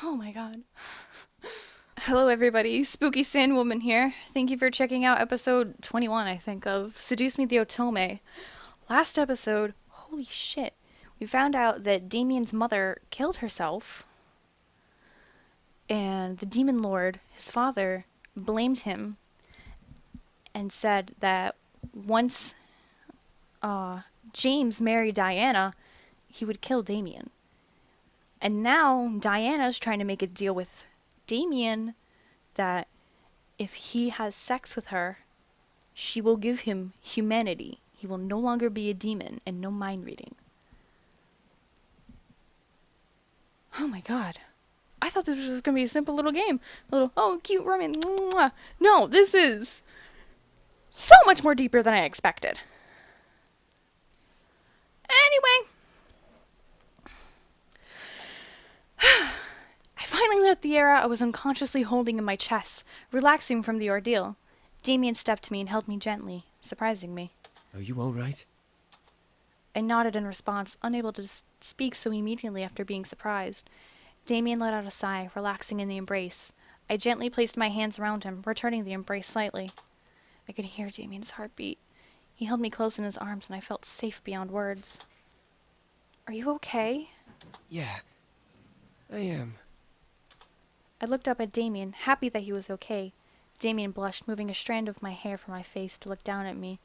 Oh my god. Hello everybody, Spooky Sandwoman here. Thank you for checking out episode 21, I think, of Seduce Me the Otome. Last episode, holy shit, we found out that Damien's mother killed herself, and the demon lord, his father, blamed him and said that once James married Diana, he would kill Damien. And now Diana's trying to make a deal with Damien that if he has sex with her, she will give him humanity. He will no longer be a demon and no mind reading. Oh my god. I thought this was just going to be a simple little game. A little, oh, cute romance. Mwah. No, this is so much more deeper than I expected. Anyway. I finally let the air out I was unconsciously holding in my chest, relaxing from the ordeal. Damien stepped to me and held me gently, surprising me. Are you all right? I nodded in response, unable to speak so immediately after being surprised. Damien let out a sigh, relaxing in the embrace. I gently placed my hands around him, returning the embrace slightly. I could hear Damien's heartbeat. He held me close in his arms, and I felt safe beyond words. Are you okay? Yeah, I am. I looked up at Damien, happy that he was okay. Damien blushed, moving a strand of my hair from my face to look down at me.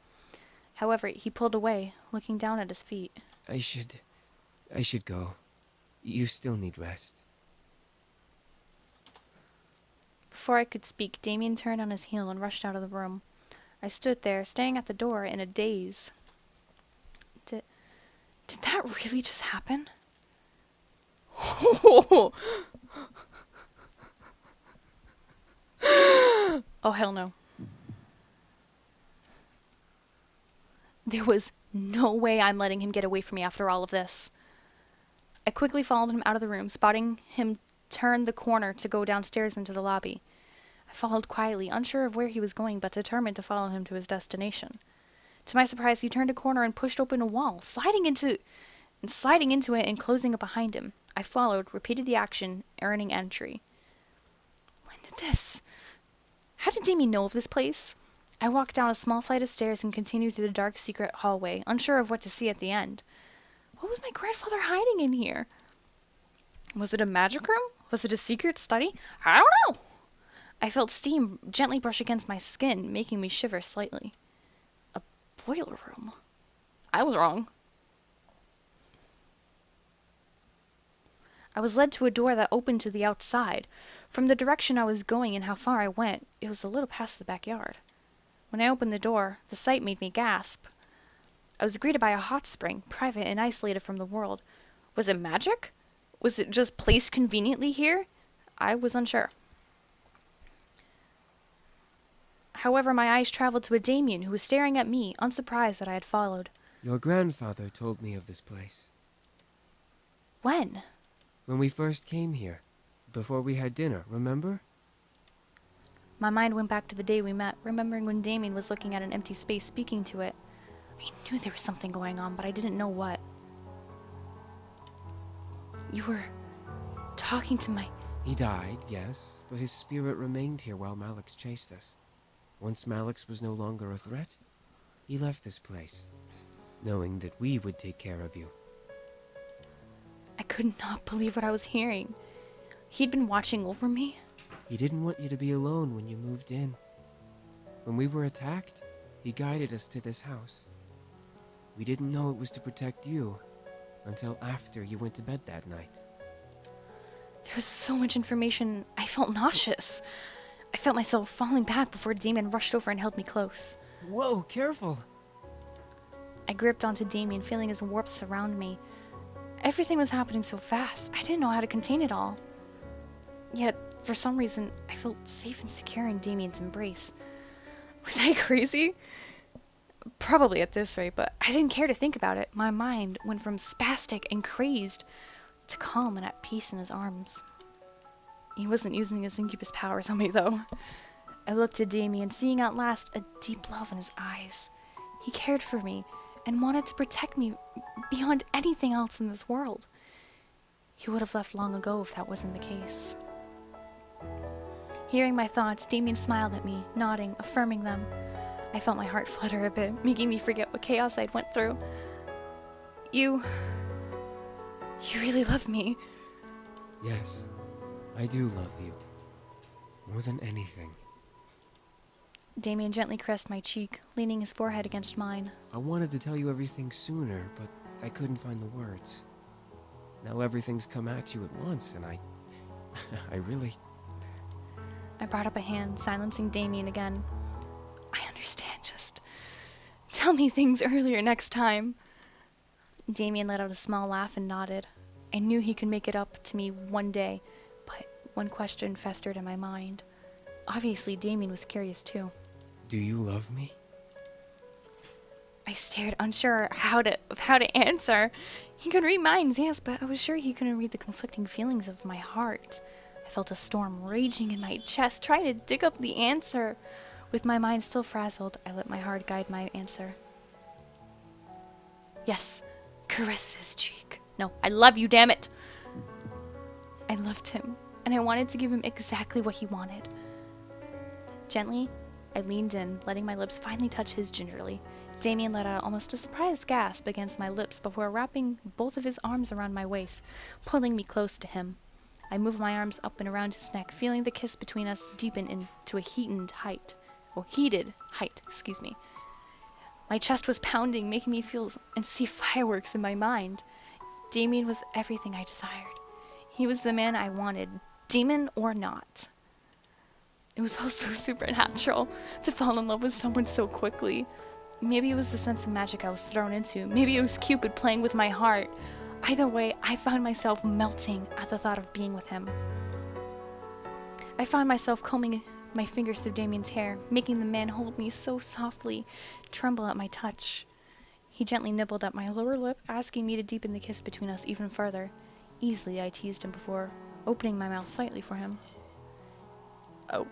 However, he pulled away, looking down at his feet. I should go. You still need rest. Before I could speak, Damien turned on his heel and rushed out of the room. I stood there, staring at the door in a daze. Did that really just happen? Oh, hell no. There was no way I'm letting him get away from me after all of this. I quickly followed him out of the room, spotting him turn the corner to go downstairs into the lobby. I followed quietly, unsure of where he was going, but determined to follow him to his destination. To my surprise, he turned a corner and pushed open a wall, sliding into it and closing it behind him. I followed, repeated the action, earning entry. When did this? How did Damien know of this place? I walked down a small flight of stairs and continued through the dark secret hallway, unsure of what to see at the end. What was my grandfather hiding in here? Was it a magic room? Was it a secret study? I don't know! I felt steam gently brush against my skin, making me shiver slightly. A boiler room. I was wrong. I was led to a door that opened to the outside. From the direction I was going and how far I went, it was a little past the backyard. When I opened the door, the sight made me gasp. I was greeted by a hot spring, private and isolated from the world. Was it magic? Was it just placed conveniently here? I was unsure. However, my eyes traveled to a Damien who was staring at me, unsurprised that I had followed. Your grandfather told me of this place. When? When we first came here. Before we had dinner, remember? My mind went back to the day we met, remembering when Damien was looking at an empty space, speaking to it. I knew there was something going on, but I didn't know what. You were talking to my... He died, yes, but his spirit remained here while Malix chased us. Once Malix was no longer a threat, he left this place, knowing that we would take care of you. I could not believe what I was hearing. He'd been watching over me? He didn't want you to be alone when you moved in. When we were attacked, he guided us to this house. We didn't know it was to protect you until after you went to bed that night. There was so much information, I felt nauseous. I felt myself falling back before Damien rushed over and held me close. Whoa, careful! I gripped onto Damien, feeling his warmth surround me. Everything was happening so fast, I didn't know how to contain it all. Yet, for some reason, I felt safe and secure in Damien's embrace. Was I crazy? Probably at this rate, but I didn't care to think about it. My mind went from spastic and crazed to calm and at peace in his arms. He wasn't using his incubus powers on me, though. I looked at Damien, seeing at last a deep love in his eyes. He cared for me and wanted to protect me beyond anything else in this world. He would have left long ago if that wasn't the case. Hearing my thoughts, Damien smiled at me, nodding, affirming them. I felt my heart flutter a bit, making me forget what chaos I'd went through. You really love me. Yes, I do love you. More than anything. Damien gently caressed my cheek, leaning his forehead against mine. I wanted to tell you everything sooner, but I couldn't find the words. Now everything's come at you at once, and I really... I brought up a hand, silencing Damien again. I understand, just tell me things earlier next time. Damien let out a small laugh and nodded. I knew he could make it up to me one day, but one question festered in my mind. Obviously, Damien was curious too. Do you love me? I stared, unsure how to answer. He could read minds, yes, but I was sure he couldn't read the conflicting feelings of my heart. I felt a storm raging in my chest, trying to dig up the answer. With my mind still frazzled, I let my heart guide my answer. Yes, caress his cheek. No, I love you, damn it! I loved him, and I wanted to give him exactly what he wanted. Gently, I leaned in, letting my lips finally touch his gingerly. Damien let out almost a surprised gasp against my lips before wrapping both of his arms around my waist, pulling me close to him. I moved my arms up and around his neck, feeling the kiss between us deepen into a heated height. My chest was pounding, making me feel and see fireworks in my mind. Damien was everything I desired. He was the man I wanted, demon or not. It was also supernatural to fall in love with someone so quickly. Maybe it was the sense of magic I was thrown into. Maybe it was Cupid playing with my heart. Either way, I found myself melting at the thought of being with him. I found myself combing my fingers through Damien's hair, making the man hold me so softly, tremble at my touch. He gently nibbled at my lower lip, asking me to deepen the kiss between us even further. Easily, I teased him before opening my mouth slightly for him. Oh.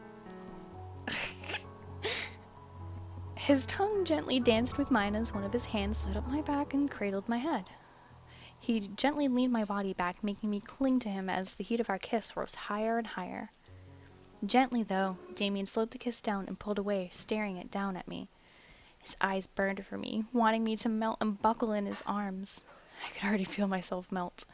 His tongue gently danced with mine as one of his hands slid up my back and cradled my head. He gently leaned my body back, making me cling to him as the heat of our kiss rose higher and higher. Gently, though, Damien slowed the kiss down and pulled away, staring it down at me. His eyes burned for me, wanting me to melt and buckle in his arms. I could already feel myself melt.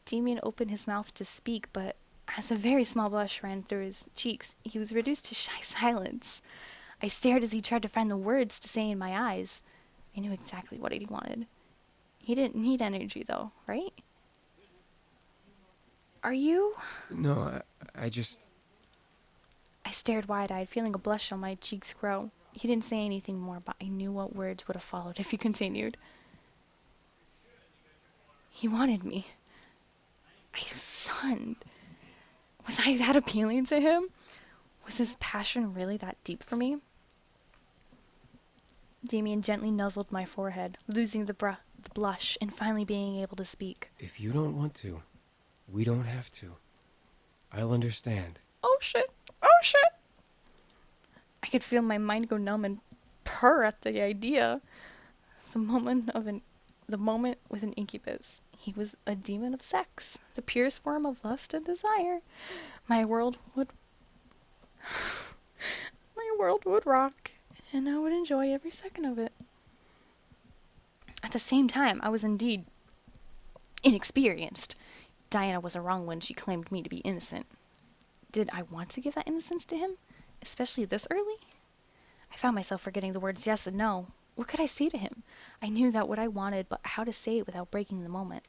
Damien opened his mouth to speak, but as a very small blush ran through his cheeks, he was reduced to shy silence. I stared as he tried to find the words to say in my eyes. I knew exactly what he wanted. He didn't need energy, though, right? Are you? No, I just... I stared wide-eyed, feeling a blush on my cheeks grow. He didn't say anything more, but I knew what words would have followed if he continued. He wanted me. I sunned. Was I that appealing to him? Was his passion really that deep for me? Damien gently nuzzled my forehead, losing the blush and finally being able to speak. If you don't want to, we don't have to. I'll understand. Oh shit! Oh shit! I could feel my mind go numb and purr at the idea. The moment with an incubus. He was a demon of sex, the purest form of lust and desire. My world would rock, and I would enjoy every second of it. At the same time, I was indeed inexperienced. Diana wasn't wrong when she claimed me to be innocent. Did I want to give that innocence to him? Especially this early? I found myself forgetting the words yes and no. What could I say to him? I knew that what I wanted, but how to say it without breaking the moment.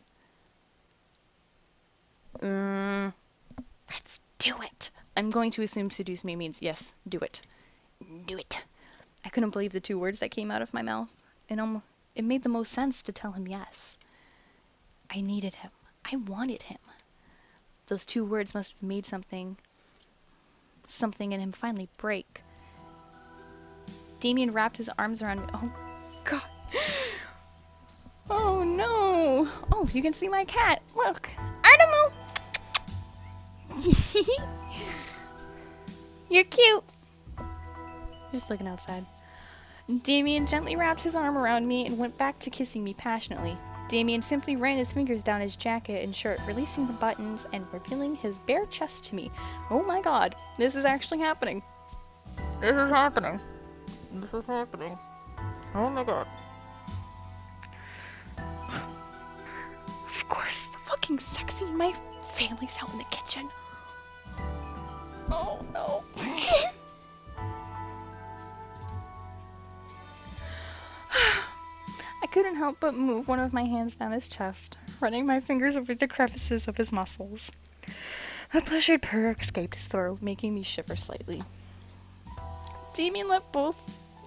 Let's do it. I'm going to assume seduce me means yes, do it. Do it. I couldn't believe the two words that came out of my mouth. It made the most sense to tell him yes. I needed him. I wanted him. Those two words must have made something in him finally break. Damien wrapped his arms around me. Oh, God. Oh, no. Oh, you can see my cat. Look. Artemo. You're cute. Just looking outside. Damien gently wrapped his arm around me and went back to kissing me passionately. Damien simply ran his fingers down his jacket and shirt, releasing the buttons and revealing his bare chest to me. Oh my god, this is actually happening. This is happening. This is happening. Oh my god. Of course, fucking sexy. My family's out in the kitchen. Oh no. I couldn't help but move one of my hands down his chest, running my fingers over the crevices of his muscles. A pleasured purr escaped his throat, making me shiver slightly. Damien let both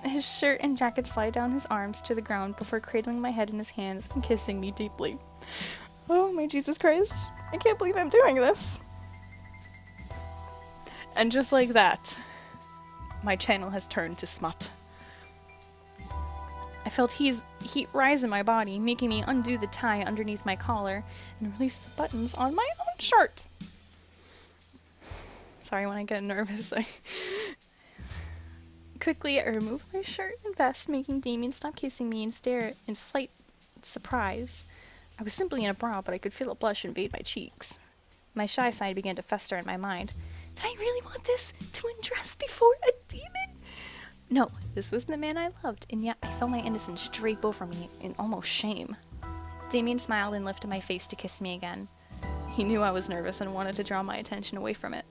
his shirt and jacket slide down his arms to the ground before cradling my head in his hands and kissing me deeply. Oh my Jesus Christ, I can't believe I'm doing this. And just like that, my channel has turned to smut. I felt heat rise in my body, making me undo the tie underneath my collar and release the buttons on my own shirt. Sorry, when I get nervous, Quickly, I removed my shirt and vest, making Damien stop kissing me and stare in slight surprise. I was simply in a bra, but I could feel a blush invade my cheeks. My shy side began to fester in my mind. Did I really want this? To undress before a demon? No, this was the man I loved, and yet I felt my innocence drape over me in almost shame. Damien smiled and lifted my face to kiss me again. He knew I was nervous and wanted to draw my attention away from it.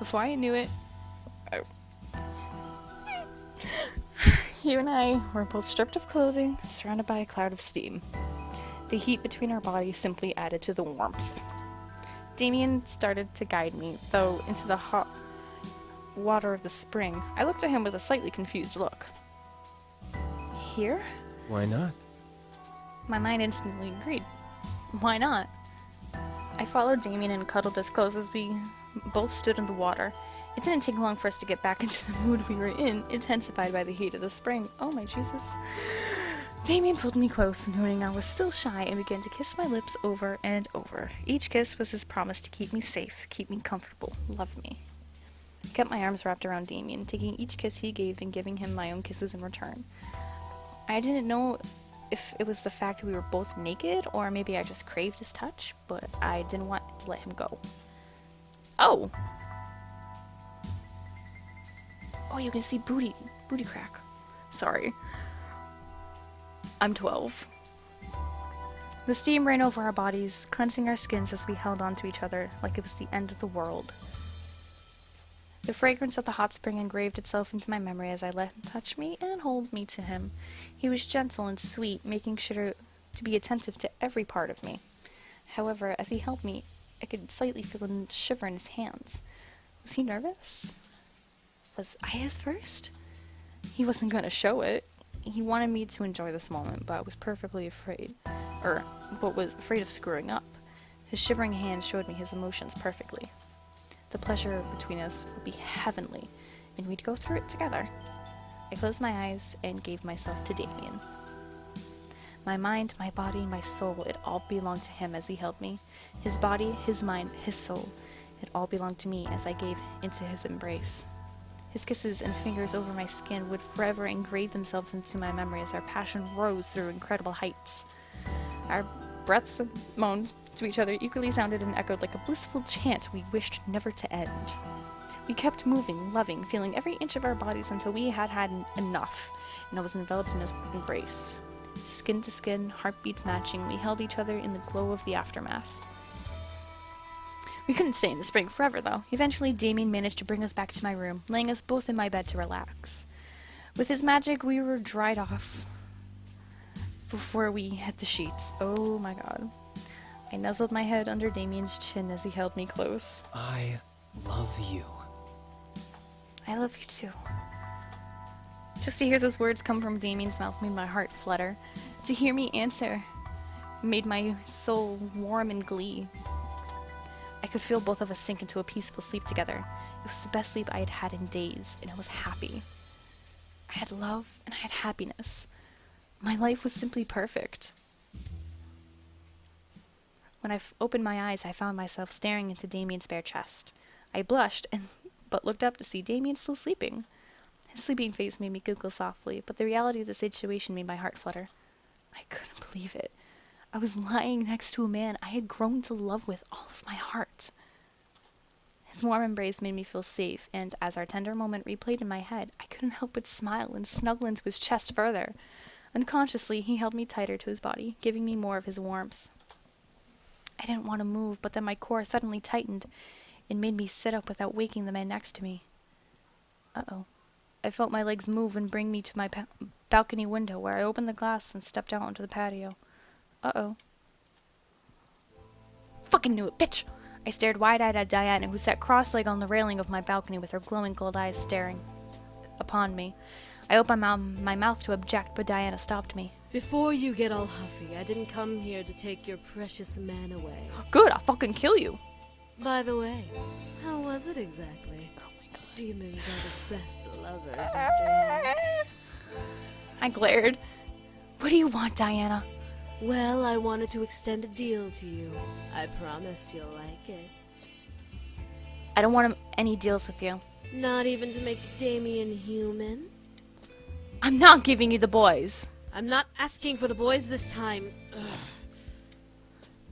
Before I knew it, you and I were both stripped of clothing, surrounded by a cloud of steam. The heat between our bodies simply added to the warmth. Damien started to guide me, though, into the hot water of the spring. I looked at him with a slightly confused look. Here? Why not? My mind instantly agreed. Why not? I followed Damien and cuddled as close as we both stood in the water. It didn't take long for us to get back into the mood we were in, intensified by the heat of the spring. Oh my Jesus. Damien pulled me close, knowing I was still shy, and began to kiss my lips over and over. Each kiss was his promise to keep me safe, keep me comfortable, love me. I kept my arms wrapped around Damien, taking each kiss he gave and giving him my own kisses in return. I didn't know if it was the fact we were both naked, or maybe I just craved his touch, but I didn't want to let him go. Oh! Oh, you can see booty crack. Sorry. I'm 12. The steam ran over our bodies, cleansing our skins as we held onto each other like it was the end of the world. The fragrance of the hot spring engraved itself into my memory as I let him touch me and hold me to him. He was gentle and sweet, making sure to be attentive to every part of me. However, as he held me, I could slightly feel a shiver in his hands. Was he nervous? Was I his first? He wasn't going to show it. He wanted me to enjoy this moment, but I was perfectly afraid, but was afraid of screwing up. His shivering hands showed me his emotions perfectly. The pleasure between us would be heavenly, and we'd go through it together. I closed my eyes and gave myself to Damien. My mind, my body, my soul, it all belonged to him as he held me. His body, his mind, his soul, it all belonged to me as I gave into his embrace. His kisses and fingers over my skin would forever engrave themselves into my memory as our passion rose through incredible heights. Our breaths and moans to each other equally sounded and echoed like a blissful chant we wished never to end. We kept moving, loving, feeling every inch of our bodies until we had had enough, and I was enveloped in his embrace. Skin to skin, heartbeats matching, we held each other in the glow of the aftermath. We couldn't stay in the spring forever, though. Eventually, Damien managed to bring us back to my room, laying us both in my bed to relax. With his magic, we were dried off before we hit the sheets. Oh my god. I nuzzled my head under Damien's chin as he held me close. I love you. I love you too. Just to hear those words come from Damien's mouth made my heart flutter. To hear me answer made my soul warm in glee. I could feel both of us sink into a peaceful sleep together. It was the best sleep I had had in days, and I was happy. I had love, and I had happiness. My life was simply perfect. When I opened my eyes, I found myself staring into Damien's bare chest. I blushed, but looked up to see Damien still sleeping. His sleeping face made me giggle softly, but the reality of the situation made my heart flutter. I couldn't believe it. I was lying next to a man I had grown to love with all of my heart. His warm embrace made me feel safe, and as our tender moment replayed in my head, I couldn't help but smile and snuggle into his chest further. Unconsciously, he held me tighter to his body, giving me more of his warmth. I didn't want to move, but then my core suddenly tightened and made me sit up without waking the man next to me. Uh-oh. I felt my legs move and bring me to my balcony window, where I opened the glass and stepped out onto the patio. Uh-oh. Fucking knew it, bitch! I stared wide-eyed at Diana, who sat cross-legged on the railing of my balcony with her glowing gold eyes staring upon me. I opened my mouth to object, but Diana stopped me. Before you get all huffy, I didn't come here to take your precious man away. Good, I'll fucking kill you! By the way, how was it exactly? Oh my god. Demons are the best lovers, after all. I glared. What do you want, Diana? Well, I wanted to extend a deal to you. I promise you'll like it. I don't want any deals with you. Not even to make Damien human? I'm not giving you the boys. I'm not asking for the boys this time. Ugh.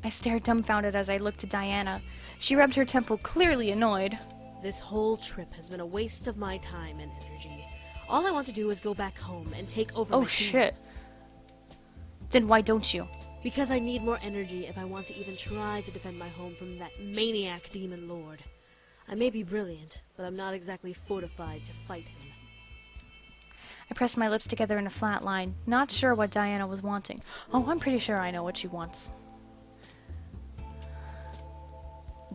I stared dumbfounded as I looked at Diana. She rubbed her temple, clearly annoyed. This whole trip has been a waste of my time and energy. All I want to do is go back home and take over my Oh shit. Then why don't you? Because I need more energy if I want to even try to defend my home from that maniac demon lord. I may be brilliant, but I'm not exactly fortified to fight him. I pressed my lips together in a flat line, not sure what Diana was wanting. Oh, I'm pretty sure I know what she wants.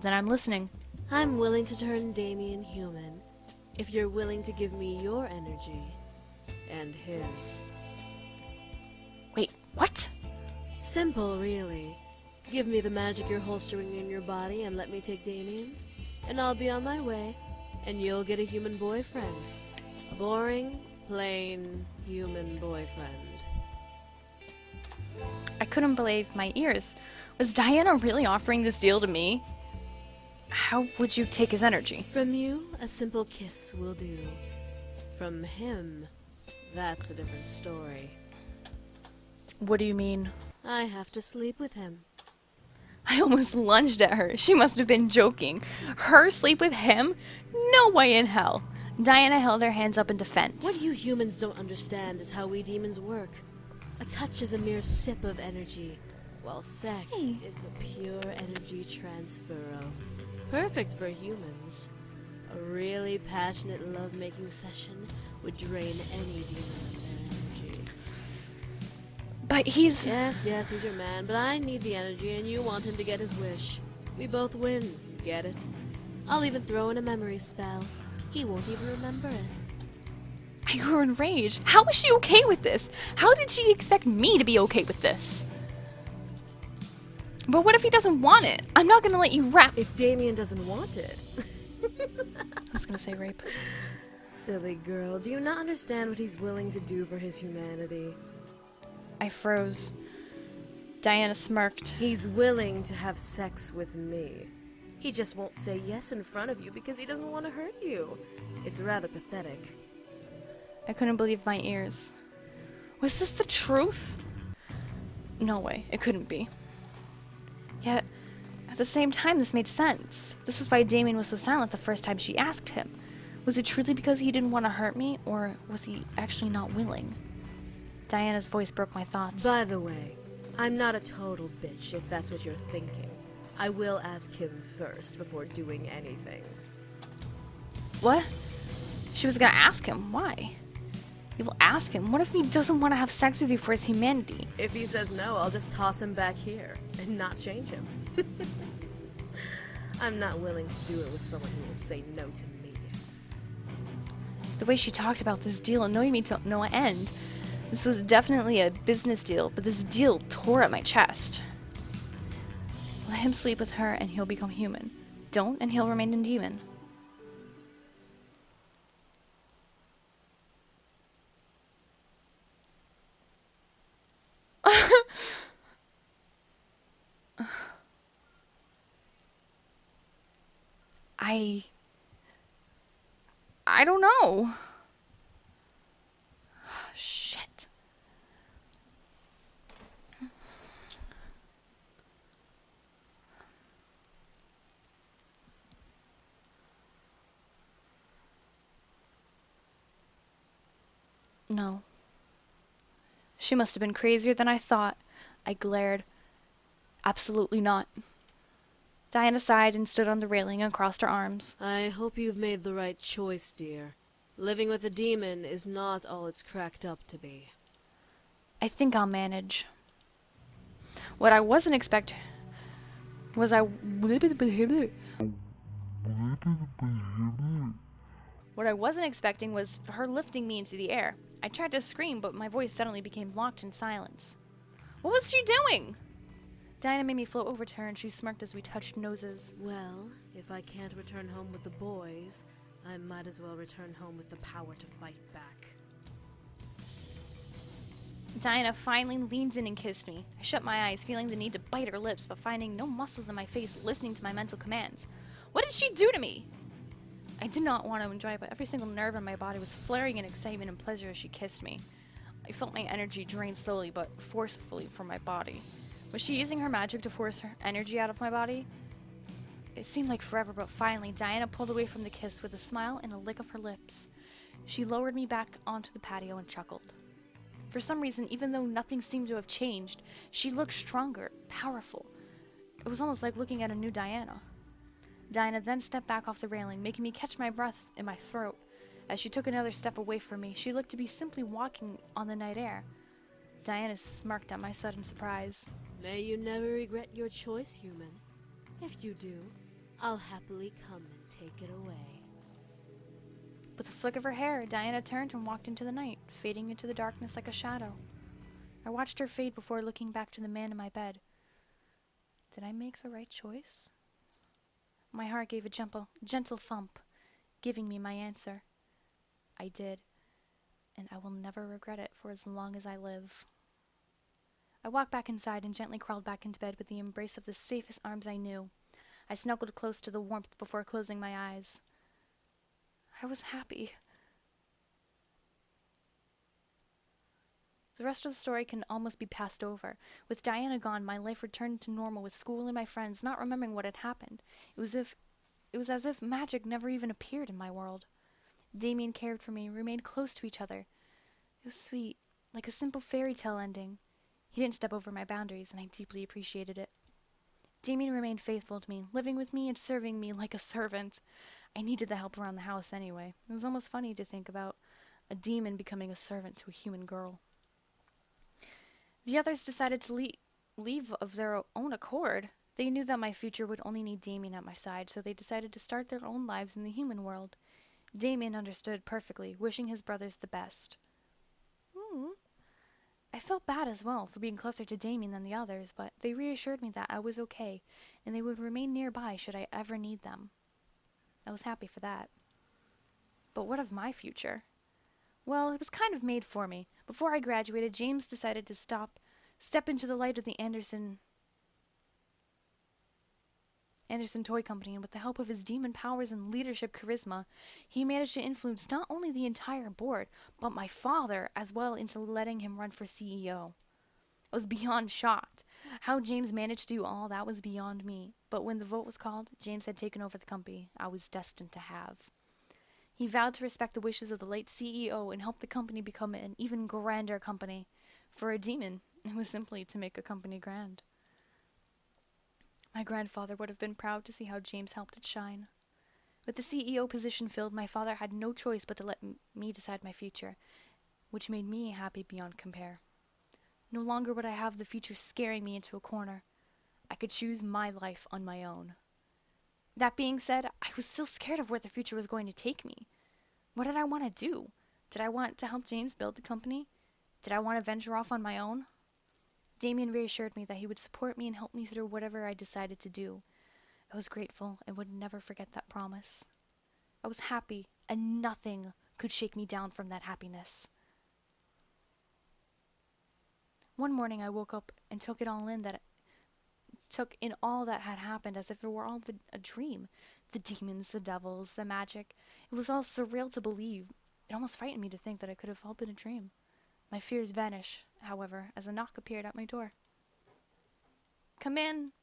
Then I'm listening. I'm willing to turn Damien human, if you're willing to give me your energy, and his. Wait, what? Simple, really. Give me the magic you're holstering in your body and let me take Damien's, and I'll be on my way, and you'll get a human boyfriend. A boring, plain, human boyfriend. I couldn't believe my ears. Was Diana really offering this deal to me? How would you take his energy? From you, a simple kiss will do. From him, that's a different story. What do you mean? I have to sleep with him. I almost lunged at her. She must have been joking. Her sleep with him? No way in hell. Diana held her hands up in defense. What you humans don't understand is how we demons work. A touch is a mere sip of energy, while sex is a pure energy transfer. Perfect for humans. A really passionate love-making session would drain any demon of their energy. But he's... Yes, he's your man, but I need the energy and you want him to get his wish. We both win, you get it? I'll even throw in a memory spell. He won't even remember it. I grew enraged. How was she okay with this? How did she expect me to be okay with this? But what if he doesn't want it? I'm not gonna let you wrap... If Damien doesn't want it. I was gonna say rape. Silly girl, do you not understand what he's willing to do for his humanity? I froze. Diana smirked. He's willing to have sex with me. He just won't say yes in front of you because he doesn't want to hurt you. It's rather pathetic. I couldn't believe my ears. Was this the truth? No way, it couldn't be. Yet, at the same time, this made sense. This is why Damien was so silent the first time she asked him. Was it truly because he didn't want to hurt me, or was he actually not willing? Diana's voice broke my thoughts. By the way, I'm not a total bitch if that's what you're thinking. I will ask him first before doing anything. What? She was gonna ask him. Why? You will ask him. What if he doesn't want to have sex with you for his humanity? If he says no, I'll just toss him back here and not change him. I'm not willing to do it with someone who will say no to me. The way she talked about this deal annoyed me to no end. This was definitely a business deal, but this deal tore at my chest. Let him sleep with her and he'll become human. Don't and he'll remain a demon. I don't know. Shit. No. She must have been crazier than I thought. I glared. Absolutely not. Diana sighed and stood on the railing and crossed her arms. I hope you've made the right choice, dear. Living with a demon is not all it's cracked up to be. I think I'll manage. What I wasn't expect was I What I wasn't expecting was her lifting me into the air. I tried to scream, but my voice suddenly became locked in silence. What was she doing? Diana made me float over to her and she smirked as we touched noses. Well, if I can't return home with the boys, I might as well return home with the power to fight back. Diana finally leaned in and kissed me. I shut my eyes, feeling the need to bite her lips, but finding no muscles in my face listening to my mental commands. What did she do to me? I did not want to enjoy it, but every single nerve in my body was flaring in excitement and pleasure as she kissed me. I felt my energy drain slowly but forcefully from my body. Was she using her magic to force her energy out of my body? It seemed like forever, but finally, Diana pulled away from the kiss with a smile and a lick of her lips. She lowered me back onto the patio and chuckled. For some reason, even though nothing seemed to have changed, she looked stronger, powerful. It was almost like looking at a new Diana. Diana then stepped back off the railing, making me catch my breath in my throat. As she took another step away from me, she looked to be simply walking on the night air. Diana smirked at my sudden surprise. May you never regret your choice, human. If you do, I'll happily come and take it away. With a flick of her hair, Diana turned and walked into the night, fading into the darkness like a shadow. I watched her fade before looking back to the man in my bed. Did I make the right choice? My heart gave a gentle thump, giving me my answer. I did, and I will never regret it for as long as I live. I walked back inside and gently crawled back into bed with the embrace of the safest arms I knew. I snuggled close to the warmth before closing my eyes. I was happy. The rest of the story can almost be passed over. With Diana gone, my life returned to normal with school and my friends, not remembering what had happened. It was as if magic never even appeared in my world. Damien cared for me, remained close to each other. It was sweet, like a simple fairy tale ending. He didn't step over my boundaries, and I deeply appreciated it. Damien remained faithful to me, living with me and serving me like a servant. I needed the help around the house anyway. It was almost funny to think about a demon becoming a servant to a human girl. The others decided to leave of their own accord. They knew that my future would only need Damien at my side, so they decided to start their own lives in the human world. Damien understood perfectly, wishing his brothers the best. I felt bad as well for being closer to Damien than the others, but they reassured me that I was okay, and they would remain nearby should I ever need them. I was happy for that. But what of my future? Well, it was kind of made for me. Before I graduated, James decided to step into the light of the Anderson Toy Company, and with the help of his demon powers and leadership charisma, he managed to influence not only the entire board, but my father as well into letting him run for CEO. I was beyond shocked. How James managed to do all that was beyond me, but when the vote was called, James had taken over the company I was destined to have. He vowed to respect the wishes of the late CEO and help the company become an even grander company. For a demon, it was simply to make a company grand. My grandfather would have been proud to see how James helped it shine. With the CEO position filled, my father had no choice but to let me decide my future, which made me happy beyond compare. No longer would I have the future scaring me into a corner. I could choose my life on my own. That being said, I was still scared of where the future was going to take me. What did I want to do? Did I want to help James build the company? Did I want to venture off on my own? Damien reassured me that he would support me and help me through whatever I decided to do. I was grateful and would never forget that promise. I was happy, and nothing could shake me down from that happiness. One morning I woke up and took in all that had happened as if it were all a dream. The demons, the devils, the magic. It was all surreal to believe. It almost frightened me to think that it could have all been a dream. My fears vanished, however, as a knock appeared at my door. Come in.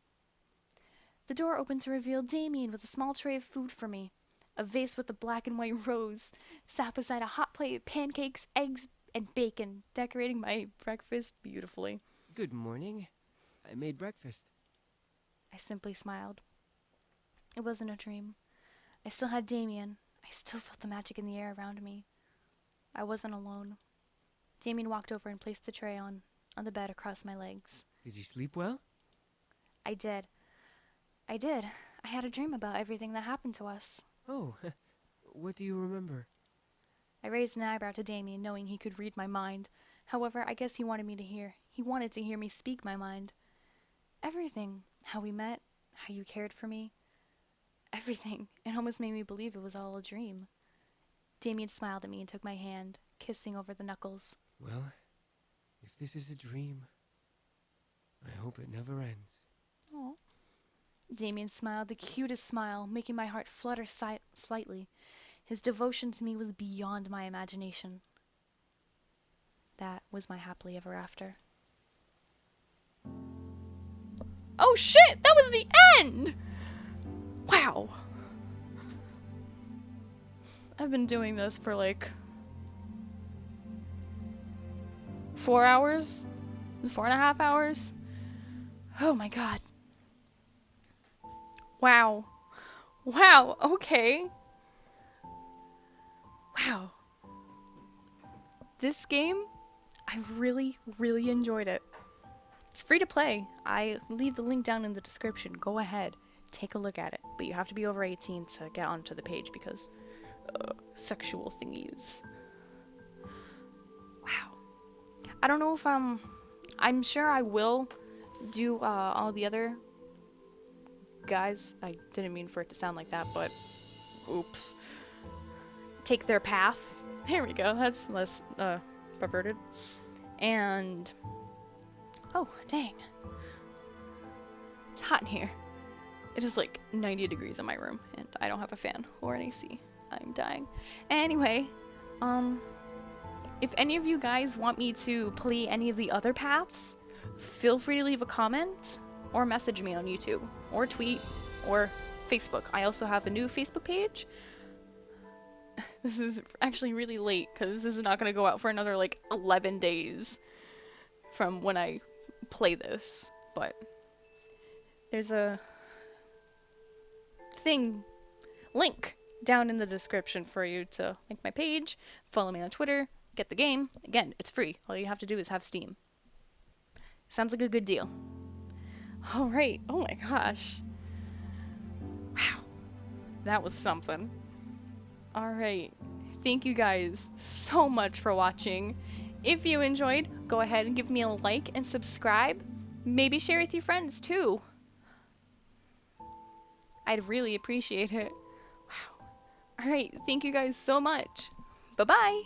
The door opened to reveal Damien with a small tray of food for me. A vase with a black and white rose sat beside a hot plate of pancakes, eggs, and bacon, decorating my breakfast beautifully. Good morning. I made breakfast. I simply smiled. It wasn't a dream. I still had Damien. I still felt the magic in the air around me. I wasn't alone. Damien walked over and placed the tray on the bed across my legs. Did you sleep well? I did. I did. I had a dream about everything that happened to us. Oh, what do you remember? I raised an eyebrow to Damien, knowing he could read my mind. However, I guess he wanted to hear me speak my mind. Everything. How we met, how you cared for me. Everything. It almost made me believe it was all a dream. Damien smiled at me and took my hand, kissing over the knuckles. Well, if this is a dream, I hope it never ends. Aw. Damien smiled, the cutest smile, making my heart flutter slightly. His devotion to me was beyond my imagination. That was my happily ever after. Oh shit! That was the end! Wow. I've been doing this for like 4 hours? 4.5 hours? Oh my god. Wow. Wow, okay. Wow. This game, I really, really enjoyed it. It's free to play. I leave the link down in the description. Go ahead, take a look at it. But you have to be over 18 to get onto the page because sexual thingies. Wow. I don't know if I'm sure I will do all the other guys. I didn't mean for it to sound like that, but oops. Take their path. There we go. That's less perverted. And oh, dang. It's hot in here. It is like 90 degrees in my room, and I don't have a fan or an AC. I'm dying. Anyway, if any of you guys want me to play any of the other paths, feel free to leave a comment or message me on YouTube or tweet or Facebook. I also have a new Facebook page. This is actually really late because this is not going to go out for another like 11 days from when I play this, but there's a link down in the description for you to link my page, follow me on Twitter, get the game. Again, it's free. All you have to do is have Steam. Sounds like a good deal. Alright, oh my gosh. Wow. That was something. Alright, thank you guys so much for watching. If you enjoyed, go ahead and give me a like and subscribe. Maybe share with your friends too. I'd really appreciate it. Wow. Alright, thank you guys so much. Bye-bye.